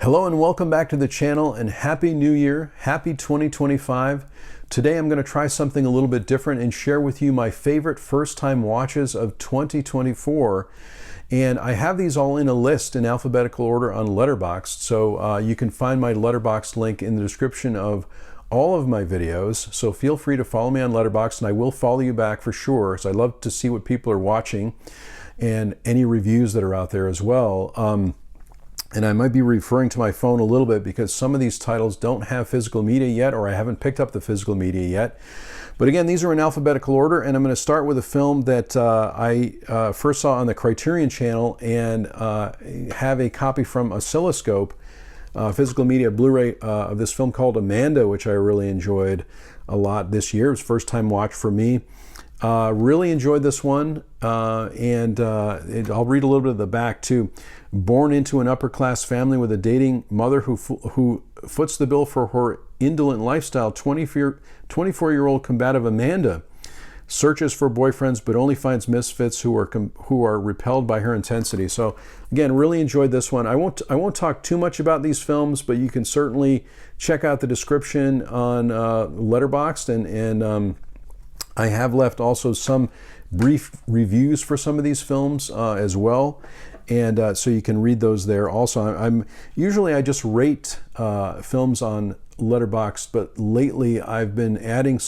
Hello and welcome back to the channel, and Happy New Year, Happy 2025. Today I'm going to try something a little bit different and share with you my favorite first-time watches of 2024. And I have these all in a list in alphabetical order on Letterboxd, so you can find my Letterboxd link in the description of all of my videos. So feel free to follow me on Letterboxd, and I will follow you back for sure, so I love to see what people are watching and any reviews that are out there as well. And I might be referring to my phone a little bit because some of these titles don't have physical media yet, or I haven't picked up the physical media yet. But again, these are in alphabetical order, and I'm going to start with a film that I first saw on the Criterion channel and have a copy from Oscilloscope, physical media Blu-ray of this film called Amanda, which I really enjoyed a lot this year. It was first time watch for me. Really enjoyed this one, and I'll read a little bit of the back too. Born into an upper-class family with a dating mother who foots the bill for her indolent lifestyle, 24-year-old combative Amanda searches for boyfriends but only finds misfits who are repelled by her intensity. So again, really enjoyed this one. I won't talk too much about these films, but you can certainly check out the description on Letterboxd, and I have left also some brief reviews for some of these films as well. And so you can read those there also. Usually I just rate films on Letterboxd, but lately I've been adding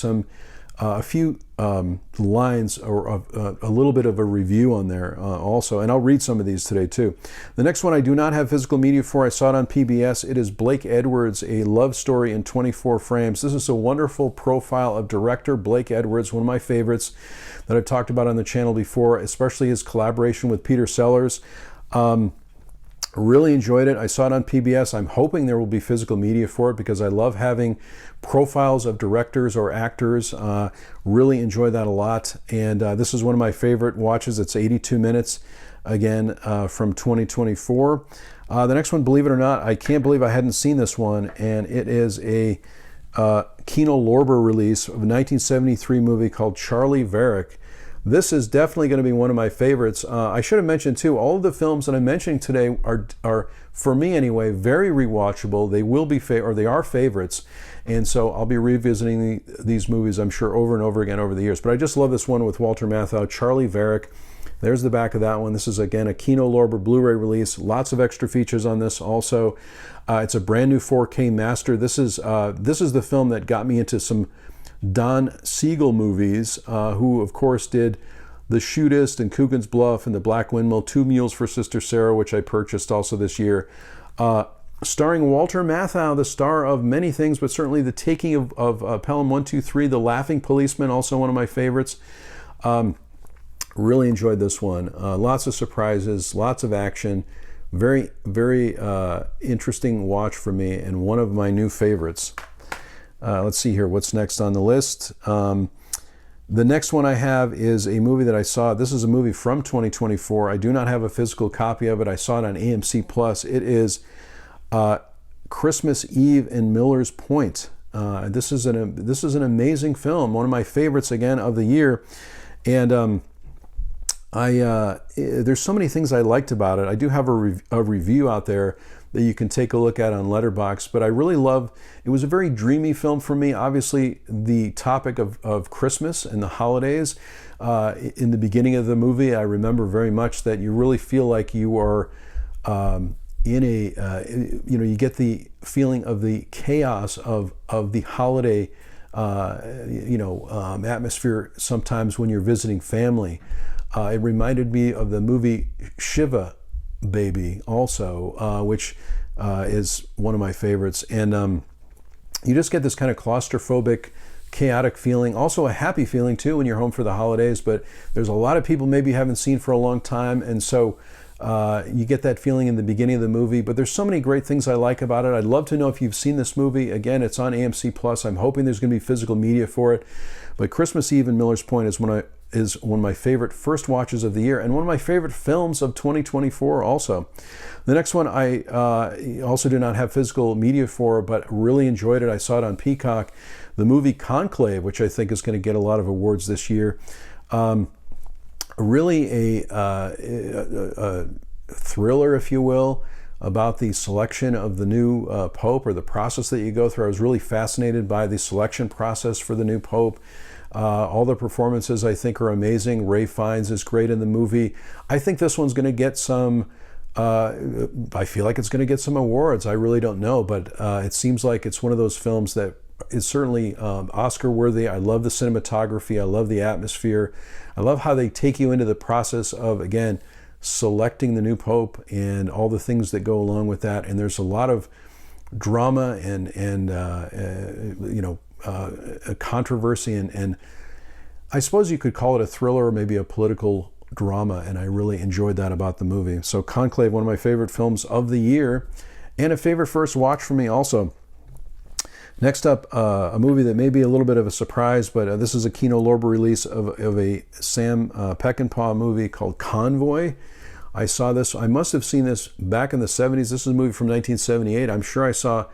a few lines or a little bit of a review on there also, and I'll read some of these today too. The next one I do not have physical media for. I saw it on PBS. It is Blake Edwards, A Love Story in 24 Frames. This is a wonderful profile of director Blake Edwards, one of my favorites that I've talked about on the channel before, especially his collaboration with Peter Sellers. Really enjoyed it. I saw it on PBS. I'm hoping there will be physical media for it because I love having profiles of directors or actors. Really enjoy that a lot. And this is one of my favorite watches. It's 82 minutes, again, from 2024. The next one, believe it or not, I can't believe I hadn't seen this one. And it is a Kino Lorber release of a 1973 movie called Charlie Veric. This is definitely going to be one of my favorites. I should have mentioned too, all of the films that I'm mentioning today are for me anyway, very rewatchable. They will be they are favorites, and so I'll be revisiting these movies, I'm sure, over and over again over the years. But I just love this one with Walter Matthau, Charlie Veric. There's the back of that one. This is again a Kino Lorber Blu-ray release. Lots of extra features on this also. It's a brand new 4K master. This is the film that got me into some Don Siegel movies, who of course did The Shootist and Coogan's Bluff and The Black Windmill, Two Mules for Sister Sarah, which I purchased also this year. Starring Walter Matthau, the star of many things, but certainly The Taking of Pelham 123, The Laughing Policeman, also one of my favorites. Really enjoyed this one. Lots of surprises, lots of action. Very, very interesting watch for me, and one of my new favorites. Let's see here, what's next on the list. The next one I have is a movie that I saw. This is a movie from 2024. I do not have a physical copy of it. I saw it on AMC Plus. It is Christmas Eve in Miller's Point. This is an amazing film, one of my favorites again of the year. And there's so many things I liked about it. I do have a review out there that you can take a look at on Letterboxd, but I really love, it was a very dreamy film for me. Obviously, the topic of Christmas and the holidays, in the beginning of the movie, I remember very much that you really feel like you are you get the feeling of the chaos of the holiday, atmosphere sometimes when you're visiting family. It reminded me of the movie Shiva Baby also, which is one of my favorites. And you just get this kind of claustrophobic, chaotic feeling, also a happy feeling too when you're home for the holidays, but there's a lot of people maybe you haven't seen for a long time, and so you get that feeling in the beginning of the movie. But there's so many great things I like about it. I'd love to know if you've seen this movie. Again, it's on AMC Plus. I'm hoping there's going to be physical media for it. But Christmas Eve in Miller's Point is one of my favorite first watches of the year, and one of my favorite films of 2024 also. The next one I also do not have physical media for, but really enjoyed it. I saw it on Peacock. The movie Conclave, which I think is going to get a lot of awards this year. Really a thriller, if you will, about the selection of the new Pope, or the process that you go through. I was really fascinated by the selection process for the new Pope. All the performances, I think, are amazing. Ralph Fiennes is great in the movie. I think this one's going to get some, I feel like it's going to get some awards. I really don't know, but it seems like it's one of those films that is certainly Oscar worthy. I love the cinematography. I love the atmosphere. I love how they take you into the process of, again, selecting the new Pope and all the things that go along with that. And there's a lot of drama and controversy, and I suppose you could call it a thriller or maybe a political drama, and I really enjoyed that about the movie. So Conclave, one of my favorite films of the year, and a favorite first watch for me also. Next up, a movie that may be a little bit of a surprise, but this is a Kino Lorber release of a Sam Peckinpah movie called Convoy. I saw this, I must have seen this back in the 70s. This is a movie from 1978. I'm sure I saw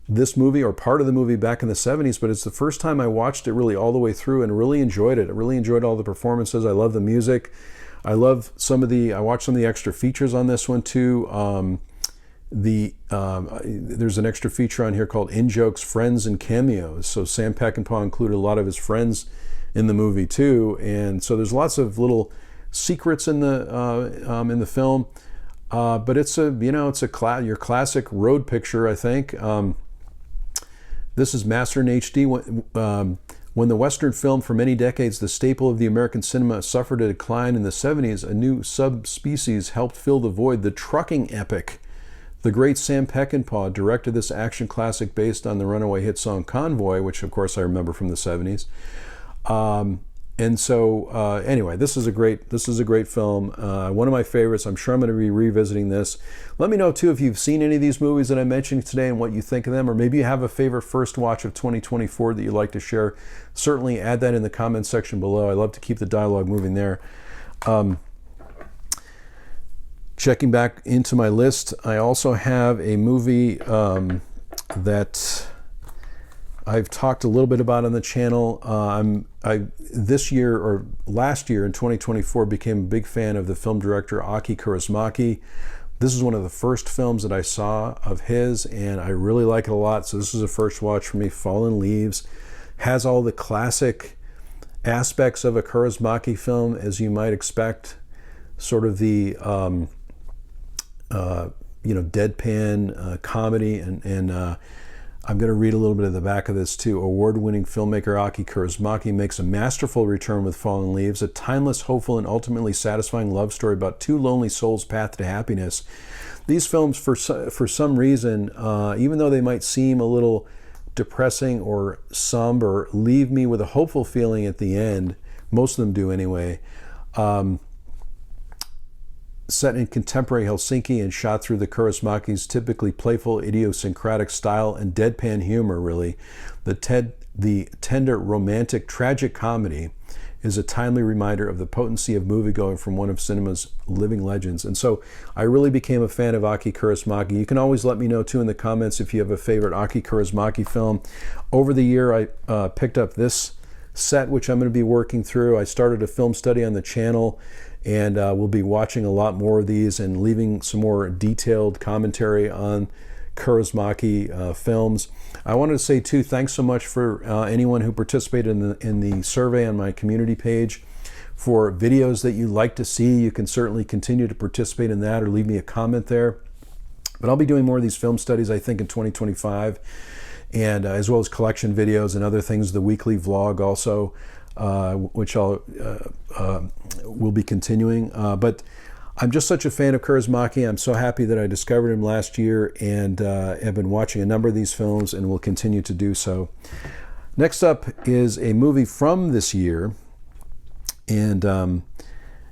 this movie or part of the movie back in the 70s, but it's the first time I watched it really all the way through and really enjoyed it. I really enjoyed all the performances. I love the music. I love I watched some of the extra features on this one too. There's an extra feature on here called In Jokes, Friends, and Cameos. So Sam Peckinpah included a lot of his friends in the movie too, and so there's lots of little secrets in the film. But it's your classic road picture, I think. This is mastered in HD. When the Western film, for many decades the staple of the American cinema, suffered a decline in the 70s, a new subspecies helped fill the void. The trucking epic. The great Sam Peckinpah directed this action classic based on the runaway hit song Convoy, which of course I remember from the 70s. Anyway, this is a great film. One of my favorites. I'm sure I'm going to be revisiting this. Let me know too if you've seen any of these movies that I mentioned today and what you think of them, or maybe you have a favorite first watch of 2024 that you'd like to share. Certainly add that in the comments section below. I love to keep the dialogue moving there. Checking back into my list, I also have a movie that I've talked a little bit about on the channel. This year, or last year in 2024, became a big fan of the film director Aki Kaurismäki. This is one of the first films that I saw of his, and I really like it a lot. So this is a first watch for me. Fallen Leaves has all the classic aspects of a Kaurismäki film, as you might expect. Sort of the deadpan comedy, and I'm going to read a little bit of the back of this too. Award-winning filmmaker Aki Kaurismäki makes a masterful return with Fallen Leaves, a timeless, hopeful, and ultimately satisfying love story about two lonely souls' path to happiness. These films, for some reason, even though they might seem a little depressing or somber, leave me with a hopeful feeling at the end. Most of them do anyway. Set in contemporary Helsinki and shot through the Kaurismäki's typically playful, idiosyncratic style and deadpan humor, really. The tender, romantic, tragic comedy is a timely reminder of the potency of moviegoing from one of cinema's living legends. And so I really became a fan of Aki Kaurismäki. You can always let me know too in the comments if you have a favorite Aki Kaurismäki film. Over the year, I picked up this set, which I'm going to be working through. I started a film study on the channel, and we'll be watching a lot more of these and leaving some more detailed commentary on Kaurismäki films. I wanted to say too, thanks so much for anyone who participated in the survey on my community page for videos that you like to see. You can certainly continue to participate in that or leave me a comment there. But I'll be doing more of these film studies, I think, in 2025, and as well as collection videos and other things, the weekly vlog also, which will be continuing. But I'm just such a fan of Kaurismäki. I'm so happy that I discovered him last year, and have been watching a number of these films and will continue to do so. Next up is a movie from this year, and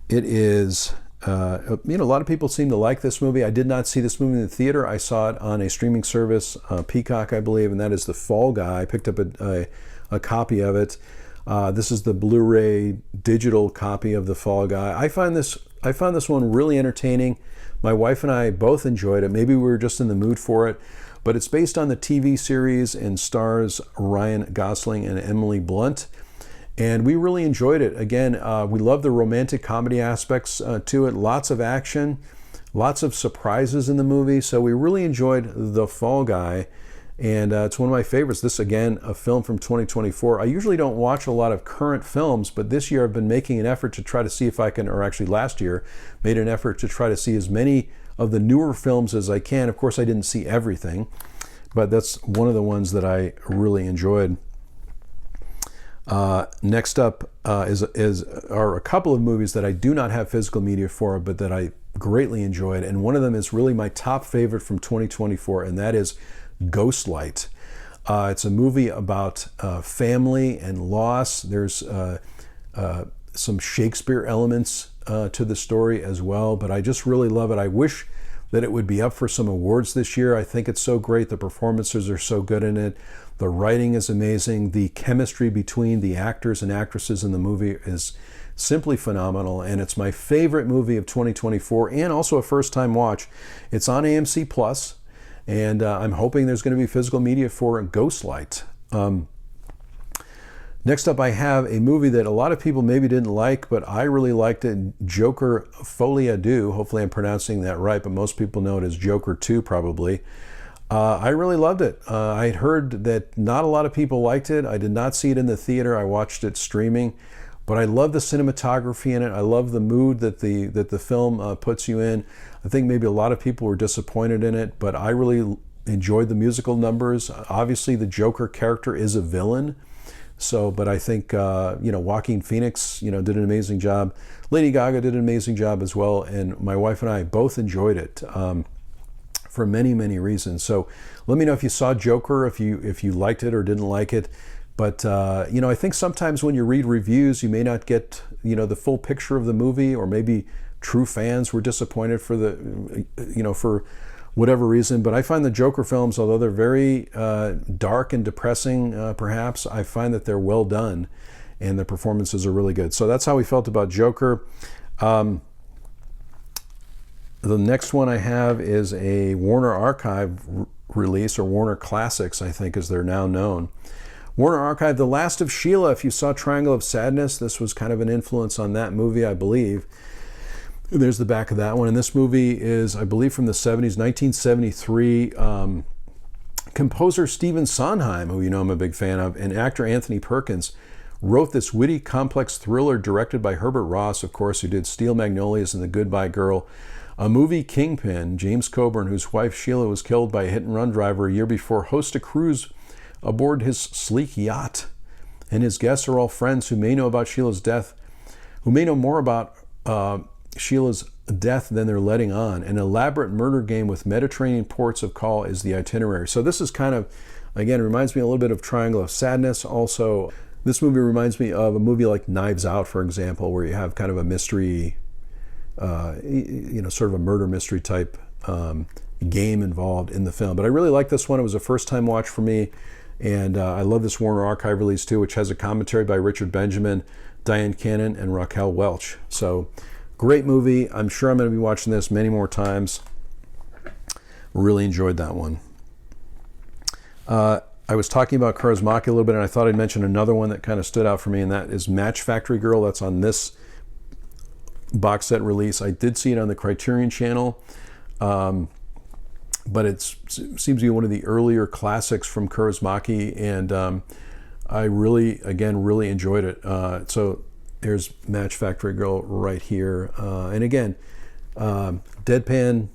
it is, a lot of people seem to like this movie. I did not see this movie in the theater. I saw it on a streaming service, Peacock, I believe, and that is The Fall Guy. I picked up a copy of it. This is the Blu-ray digital copy of The Fall Guy. I found this one really entertaining. My wife and I both enjoyed it. Maybe we were just in the mood for it, but it's based on the TV series and stars Ryan Gosling and Emily Blunt, and we really enjoyed it. Again, we love the romantic comedy aspects to it. Lots of action, Lots of surprises in the movie, so we really enjoyed The Fall Guy, and it's one of my favorites. This, again, a film from 2024. I usually don't watch a lot of current films, but this year I've been making an effort to try to see if I can, or actually last year, made an effort to try to see as many of the newer films as I can. Of course, I didn't see everything, but that's one of the ones that I really enjoyed. Next up are a couple of movies that I do not have physical media for, but that I greatly enjoyed, and one of them is really my top favorite from 2024, and that is Ghostlight. It's a movie about family and loss. There's some Shakespeare elements to the story as well, but I just really love it. I wish that it would be up for some awards this year. I think it's so great. The performances are so good in it. The writing is amazing. The chemistry between the actors and actresses in the movie is simply phenomenal, and it's my favorite movie of 2024 and also a first-time watch. It's on AMC Plus, and I'm hoping there's going to be physical media for Ghostlight. Next up, I have a movie that a lot of people maybe didn't like, but I really liked it, Joker Folie à Deux. Hopefully I'm pronouncing that right, but most people know it as Joker 2 probably. I really loved it. I had heard that not a lot of people liked it. I did not see it in the theater. I watched it streaming, but I love the cinematography in it. I love the mood that the film puts you in. I think maybe a lot of people were disappointed in it, but I really enjoyed the musical numbers. Obviously, the Joker character is a villain. So, but I think, Joaquin Phoenix, did an amazing job. Lady Gaga did an amazing job as well. And my wife and I both enjoyed it for many, many reasons. So let me know if you saw Joker, if you liked it or didn't like it. But, I think sometimes when you read reviews, you may not get, the full picture of the movie, or maybe true fans were disappointed for for whatever reason. But I find the Joker films, although they're very dark and depressing, perhaps, I find that they're well done and the performances are really good. So that's how we felt about Joker. The next one I have is a Warner Archive release, or Warner Classics, I think, as they're now known. Warner Archive, The Last of Sheila. If you saw Triangle of Sadness, this was kind of an influence on that movie, I believe. There's the back of that one. And this movie is, I believe, from the 70s, 1973. Composer Stephen Sondheim, who I'm a big fan of, and actor Anthony Perkins wrote this witty, complex thriller directed by Herbert Ross, of course, who did Steel Magnolias and The Goodbye Girl. A movie kingpin, James Coburn, whose wife Sheila was killed by a hit-and-run driver a year before, hosts a cruise aboard his sleek yacht. And his guests are all friends who may know about Sheila's death, who may know more about Sheila's death than they're letting on. An elaborate murder game with Mediterranean ports of call is the itinerary. So this is kind of, again, reminds me a little bit of Triangle of Sadness. Also, this movie reminds me of a movie like Knives Out, for example, where you have kind of a mystery, sort of a murder mystery type game involved in the film. But I really like this one. It was a first-time watch for me. And I love this Warner Archive release too, which has a commentary by Richard Benjamin, Diane Cannon, and Raquel Welch. So, great movie. I'm sure I'm going to be watching this many more times. Really enjoyed that one. I was talking about Kaurismäki a little bit, and I thought I'd mention another one that kind of stood out for me, and that is Match Factory Girl. That's on this box set release. I did see it on the Criterion channel, but it seems to be one of the earlier classics from Kaurismäki, and I really enjoyed it. So here's Match Factory Girl right here. And again, deadpan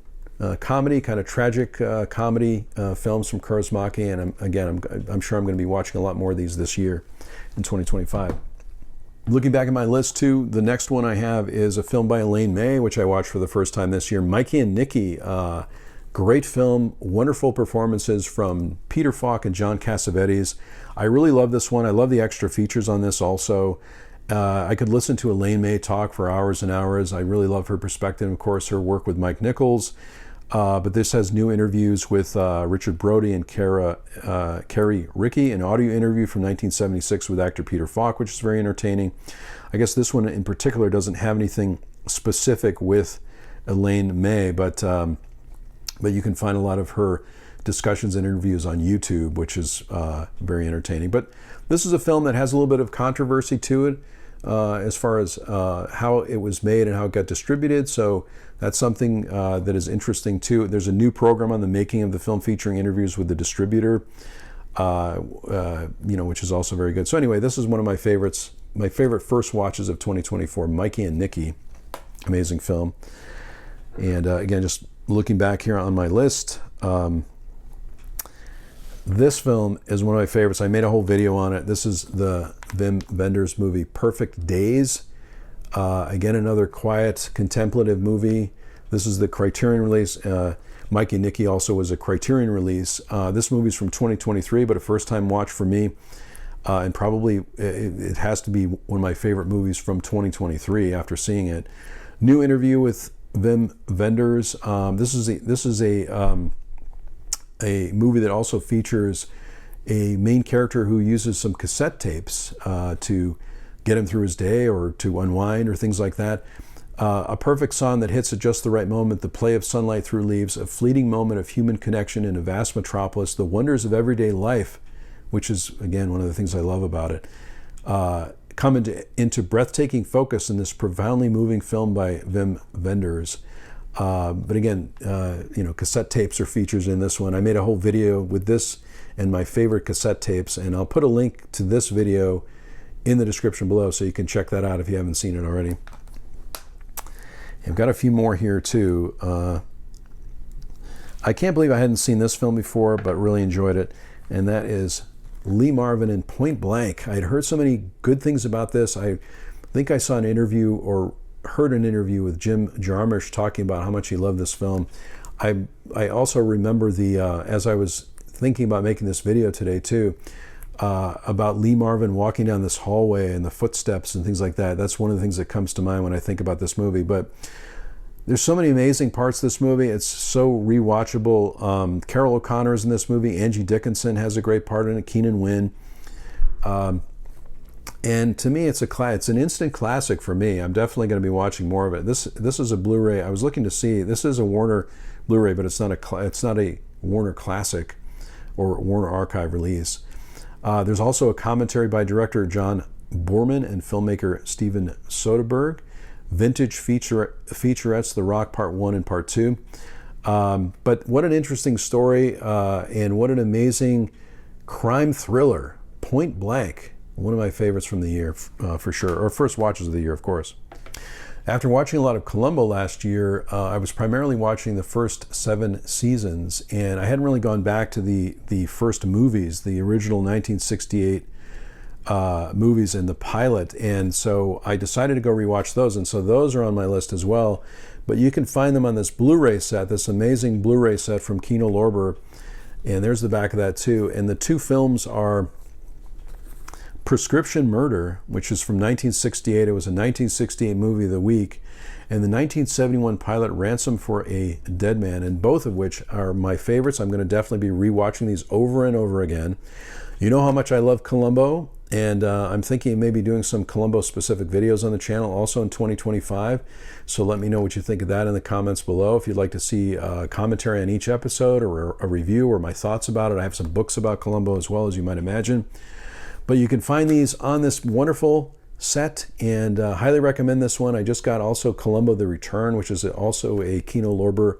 comedy, kind of tragic comedy films from Kaurismäki. And I'm sure I'm going to be watching a lot more of these this year in 2025. Looking back at my list too, the next one I have is a film by Elaine May, which I watched for the first time this year, Mikey and Nikki. Great film, wonderful performances from Peter Falk and John Cassavetes. I really love this one. I love the extra features on this also. I could listen to Elaine May talk for hours and hours. I really love her perspective, of course, her work with Mike Nichols. But this has new interviews with Richard Brody and Carrie Rickey, an audio interview from 1976 with actor Peter Falk, which is very entertaining. I guess this one in particular doesn't have anything specific with Elaine May, but you can find a lot of her discussions and interviews on YouTube, which is very entertaining. But this is a film that has a little bit of controversy to it as far as how it was made and how it got distributed. So That's something that is interesting too. There's a new program on the making of the film featuring interviews with the distributor, which is also very good. So anyway, this is one of my favorites. My favorite first watches of 2024, Mikey and Nikki. Amazing film. And again, just looking back here on my list, this film is one of my favorites. I made a whole video on it. This is the Wim Wenders movie, Perfect Days. Again, another quiet, contemplative movie. This is the Criterion release. Mikey Nikki also was a Criterion release. This movie's from 2023, but a first-time watch for me. And probably it has to be one of my favorite movies from 2023 after seeing it. New interview with Wim Wenders. This is a movie that also features a main character who uses some cassette tapes to get him through his day or to unwind or things like that. A perfect song that hits at just the right moment, the play of sunlight through leaves, a fleeting moment of human connection in a vast metropolis, the wonders of everyday life, which is, again, one of the things I love about it, come into breathtaking focus in this profoundly moving film by Wim Wenders. But again, cassette tapes are features in this one. I made a whole video with this and my favorite cassette tapes, and I'll put a link to this video in the description below so you can check that out if you haven't seen it already. I've got a few more here too. I can't believe I hadn't seen this film before, but really enjoyed it, and that is Lee Marvin in Point Blank. I had heard so many good things about this. I think I saw an interview or heard an interview with Jim Jarmusch talking about how much he loved this film. I also remember as I was thinking about making this video today too, about Lee Marvin walking down this hallway and the footsteps and things like that. That's one of the things that comes to mind when I think about this movie. But there's so many amazing parts of this movie. It's so rewatchable. Carol O'Connor's in this movie. Angie Dickinson has a great part in it. Keenan Wynn. And to me, it's an instant classic for me. I'm definitely going to be watching more of it. This is a Blu-ray. I was looking to see. This is a Warner Blu-ray, but it's not a Warner Classic or Warner Archive release. There's also a commentary by director John Boorman and filmmaker Steven Soderbergh. Vintage featurettes, The Rock Part 1 and Part 2. But what an interesting story and what an amazing crime thriller. Point Blank, one of my favorites from the year for sure, or first watches of the year, of course. After watching a lot of Columbo last year, I was primarily watching the first 7 seasons, and I hadn't really gone back to the first movies, the original 1968 movies and the pilot, and so I decided to go rewatch those, and so those are on my list as well. But you can find them on this Blu-ray set, this amazing Blu-ray set from Kino Lorber, and there's the back of that too. And the 2 films are Prescription Murder, which is from 1968. It was a 1968 movie of the week, and the 1971 pilot Ransom for a Dead Man, and both of which are my favorites. I'm going to definitely be rewatching these over and over again. You know how much I love Columbo, and I'm thinking of maybe doing some Columbo-specific videos on the channel also in 2025. So let me know what you think of that in the comments below. If you'd like to see a commentary on each episode or a review or my thoughts about it, I have some books about Columbo as well, as you might imagine. But you can find these on this wonderful set, and highly recommend this one. I just got also Columbo The Return, which is also a Kino Lorber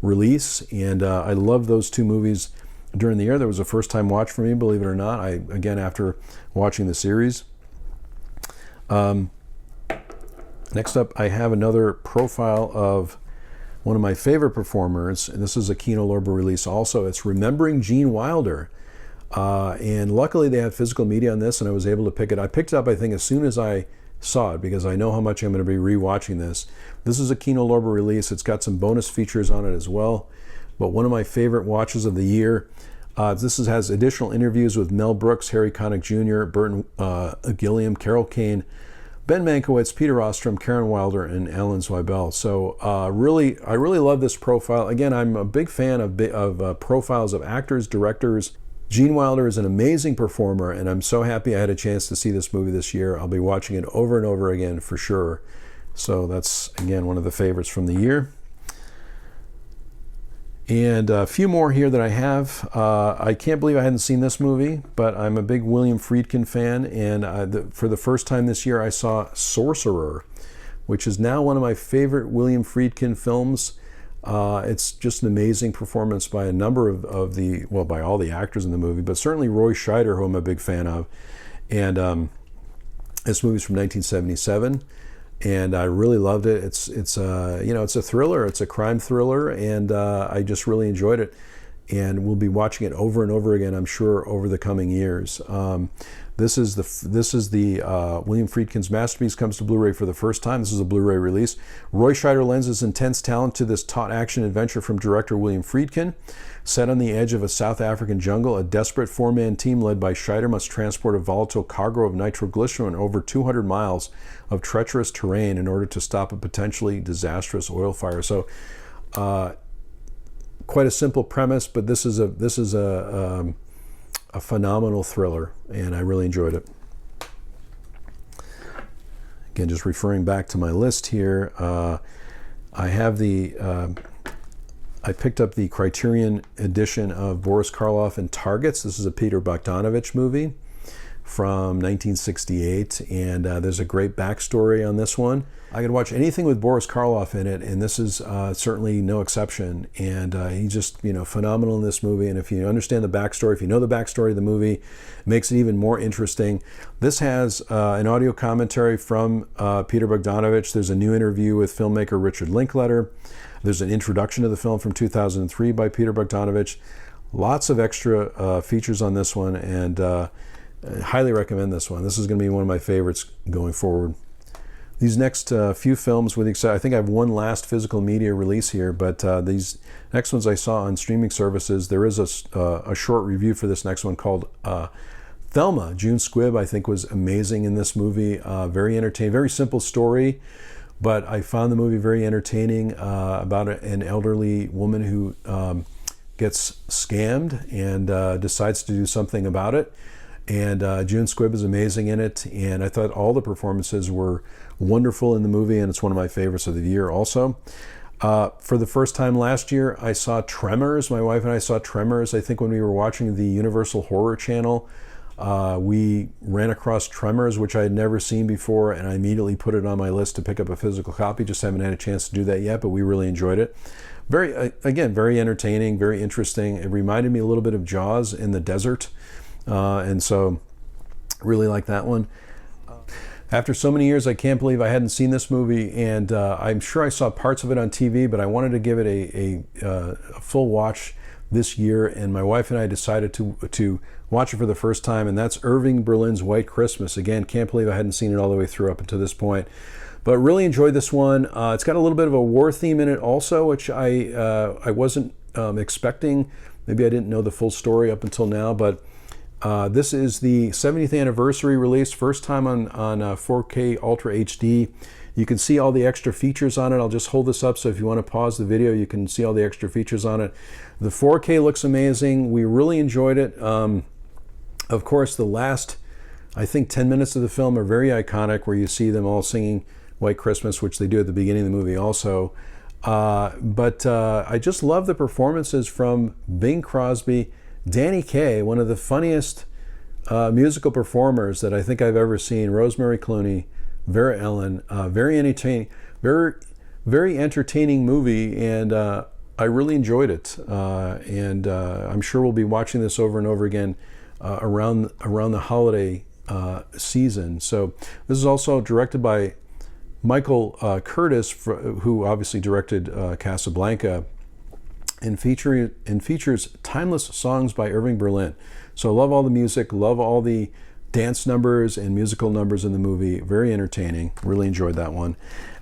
release, and I love those 2 movies during the year. There was a first-time watch for me, believe it or not, again, after watching the series. Next up, I have another profile of one of my favorite performers, and this is a Kino Lorber release also. It's Remembering Gene Wilder. And luckily they have physical media on this, and I was able to pick it. I picked it up, I think, as soon as I saw it, because I know how much I'm going to be rewatching this. This is a Kino Lorber release. It's got some bonus features on it as well. But one of my favorite watches of the year. This has additional interviews with Mel Brooks, Harry Connick Jr., Burton Gilliam, Carol Kane, Ben Mankiewicz, Peter Ostrom, Karen Wilder, and Alan Zweibel. So I really love this profile. Again, I'm a big fan of profiles of actors, directors. Gene Wilder is an amazing performer, and I'm so happy I had a chance to see this movie this year. I'll be watching it over and over again for sure. So that's, again, one of the favorites from the year. And a few more here that I have. I can't believe I hadn't seen this movie, but I'm a big William Friedkin fan, and for the first time this year I saw Sorcerer, which is now one of my favorite William Friedkin films. It's just an amazing performance by a number of the, well, by all the actors in the movie, but certainly Roy Scheider, who I'm a big fan of. And this movie's from 1977, and I really loved it. It's you know, it's a thriller, it's a crime thriller, and I just really enjoyed it. And we'll be watching it over and over again, I'm sure, over the coming years. This is the William Friedkin's masterpiece, comes to Blu-ray for the first time. This is a Blu-ray release. Roy Scheider lends his intense talent to this taut action adventure from director William Friedkin. Set on the edge of a South African jungle, a desperate four-man team led by Scheider must transport a volatile cargo of nitroglycerin over 200 miles of treacherous terrain in order to stop a potentially disastrous oil fire. So, quite a simple premise, but this is a phenomenal thriller, and I really enjoyed it. Again, just referring back to my list here, I have I picked up the Criterion edition of Boris Karloff and Targets. This is a Peter Bogdanovich movie from 1968, and there's a great backstory on this one. I could watch anything with Boris Karloff in it, and this is certainly no exception. And he's just, you know, phenomenal in this movie. And if you understand the backstory, if you know the backstory of the movie, it makes it even more interesting. This has an audio commentary from Peter Bogdanovich. There's a new interview with filmmaker Richard Linklater. There's an introduction to the film from 2003 by Peter Bogdanovich. Lots of extra features on this one, and I highly recommend this one. This is going to be one of my favorites going forward. These next few films, with the exception, I think I have one last physical media release here, but these next ones I saw on streaming services. There is a short review for this next one called Thelma. June Squibb, I think, was amazing in this movie. Very entertaining, very simple story, but I found the movie very entertaining, about an elderly woman who gets scammed and decides to do something about it. And June Squibb is amazing in it, and I thought all the performances were wonderful in the movie, and it's one of my favorites of the year also. For the first time last year, I saw Tremors. My wife and I saw Tremors, I think, when we were watching the Universal Horror Channel. We ran across Tremors, which I had never seen before, and I immediately put it on my list to pick up a physical copy. Just haven't had a chance to do that yet, but we really enjoyed it. Again, very entertaining, very interesting. It reminded me a little bit of Jaws in the desert. And so really like that one. After so many years, I can't believe I hadn't seen this movie, and I'm sure I saw parts of it on TV, but I wanted to give it a full watch this year, and my wife and I decided to watch it for the first time, and that's Irving Berlin's White Christmas. Again, can't believe I hadn't seen it all the way through up until this point, but really enjoyed this one. It's got a little bit of a war theme in it also, which I wasn't expecting. Maybe I didn't know the full story up until now, but this is the 70th anniversary release, first time on 4K Ultra HD. You can see all the extra features on it. I'll just hold this up so if you want to pause the video, you can see all the extra features on it. The 4K looks amazing. We really enjoyed it. Of course, the last, I think, 10 minutes of the film are very iconic, where you see them all singing White Christmas, which they do at the beginning of the movie also. But I just love the performances from Bing Crosby, Danny Kaye, one of the funniest musical performers that I think I've ever seen, Rosemary Clooney, Vera Ellen, very entertaining movie, and I really enjoyed it. And I'm sure we'll be watching this over and over again around the holiday season. So this is also directed by Michael Curtis, who obviously directed Casablanca, and features timeless songs by Irving Berlin. So I love all the music, love all the dance numbers and musical numbers in the movie. Very entertaining. Really enjoyed that one.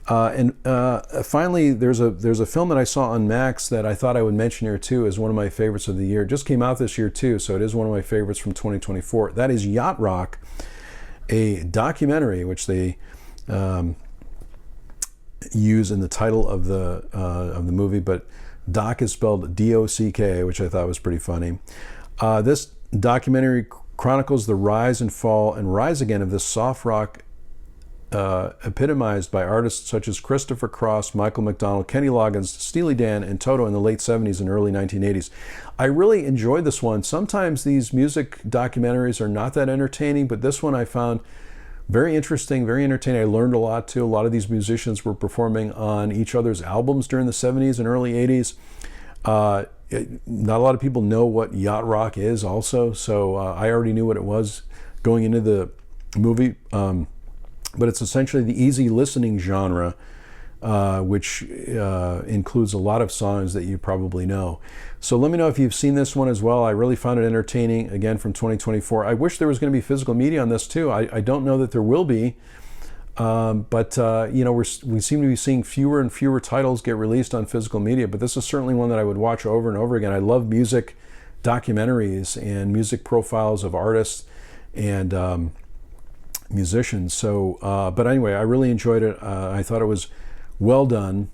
And finally, there's a film that I saw on Max that I thought I would mention here too as one of my favorites of the year. It just came out this year too, so it is one of my favorites from 2024. That is Yach Rock, a documentary which they use in the title of the movie, but Doc is spelled D-O-C-K, which I thought was pretty funny. This documentary chronicles the rise and fall and rise again of this soft rock epitomized by artists such as Christopher Cross, Michael McDonald, Kenny Loggins, Steely Dan, and Toto in the late 70s and early 1980s. I really enjoyed this one. Sometimes these music documentaries are not that entertaining, but this one I found Very interesting, very entertaining. I learned a lot too. A lot of these musicians were performing on each other's albums during the 70s and early 80s. Not a lot of people know what Yacht Rock is also, so I already knew what it was going into the movie. But it's essentially the easy listening genre, which includes a lot of songs that you probably know. So let me know if you've seen this one as well. I really found it entertaining, again, from 2024. I wish there was going to be physical media on this too. I don't know that there will be, but you know, we seem to be seeing fewer and fewer titles get released on physical media, but this is certainly one that I would watch over and over again. I love music documentaries and music profiles of artists and musicians. So, but anyway, I really enjoyed it. I thought it was well done.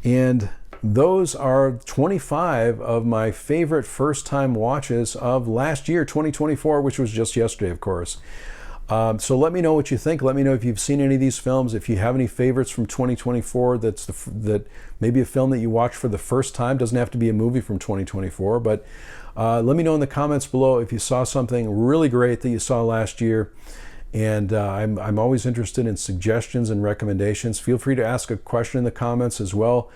And those are 25 of my favorite first-time watches of last year, 2024, which was just yesterday, of course. So let me know what you think. Let me know if you've seen any of these films. If you have any favorites from 2024, that maybe a film that you watched for the first time. Doesn't have to be a movie from 2024, but let me know in the comments below if you saw something really great that you saw last year. And I'm always interested in suggestions and recommendations. Feel free to ask a question in the comments as well.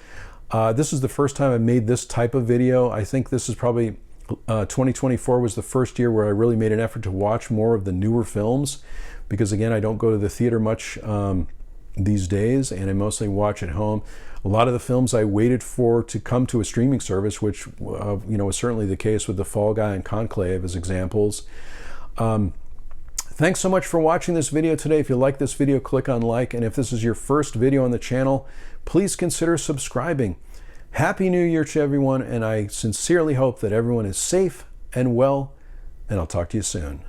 This is the first time I made this type of video. I think this is probably 2024 was the first year where I really made an effort to watch more of the newer films, because again, I don't go to the theater much these days, and I mostly watch at home. A lot of the films I waited for to come to a streaming service, which you know, was certainly the case with The Fall Guy and Conclave as examples. Thanks so much for watching this video today. If you like this video, click on like, and if this is your first video on the channel, please consider subscribing. Happy New Year to everyone, and I sincerely hope that everyone is safe and well, and I'll talk to you soon.